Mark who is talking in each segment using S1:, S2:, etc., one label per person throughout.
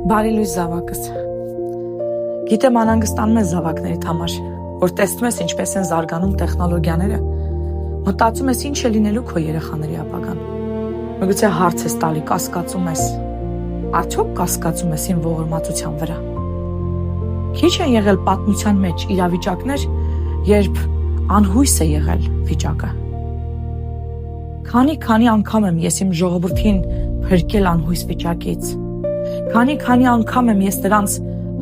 S1: Բարի լույս զավակս։ Գիտեմ անհանգստանում ես զավակներիդ համար, որ տեսնում ես ինչպես են զարգանում տեխնոլոգիաները, մտածում ես ինչ է լինելու քո երեխաների ապագան։ Միգուցե հարց ես տալի, կասկածում ես, արդյոք կասկածում ես իմ ողորմածության վրա։ Քիչ են եղել պատմության մեջ իրավիճակներ, երբ անհույս է եղել վիճակը։ Քանի անգամ եմ ես իմ ժողովրդին փրկել անհույս վիճակից։ Քանի անգամ եմ ես նրանց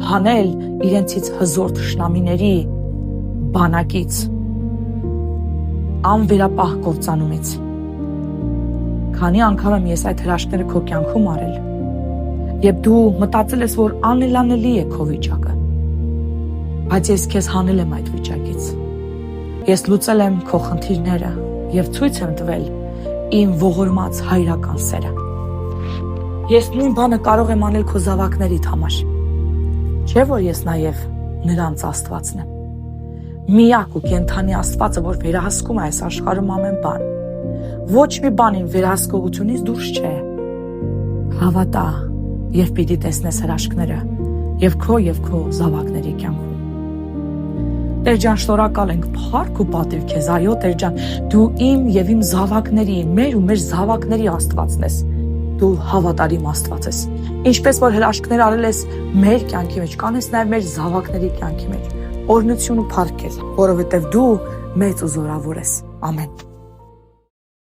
S1: հանել իրենցից հզոր թշնամիների բանակից, անվերապահ կործանումից։ Քանի անգամ եմ ես այդ հրաշքները քո կյանքում արել, երբ դու մտածել ես, որ անելանելի է քո վիճակը, բայց ես քեզ հանել եմ այդ վիճակից։ Ես լուծել եմ քո խնդիրները և ցույց եմ տվել իմ ողորմած հայրական սերը։ Ես նույն բանը կարող եմ անել քո զավակներիդ համար, չէ՞ որ ես նաև նրանց Աստվածն եմ։ Միակ ու կենդանի Աստվածը, որ վերահսկում է այս աշխարհում ամեն բան։ Ոչ մի բան իմ վերահսկողությունից դուրս չէ։ Հավատա և պիտի տեսնես հրաշքները և քո զավակների կյանքում։ Տեր ջան, շնորհակալ ենք, փառք ու պատիվ քեզ, այո Տեր ջան, դու իմ և իմ զավակների, մեր ու մեր զավակների Աստվածն ես։ Դու հավատարիմ Աստված ես։ Ինչպես որ հրաշքներ արել ես մեր կյանքի մեջ, կանես նաև մեր զավակների կյանքի մեջ։ Օրհնություն ու փառք քեզ, որովհետև դու մեծ ու զորավոր ես։ Ամեն։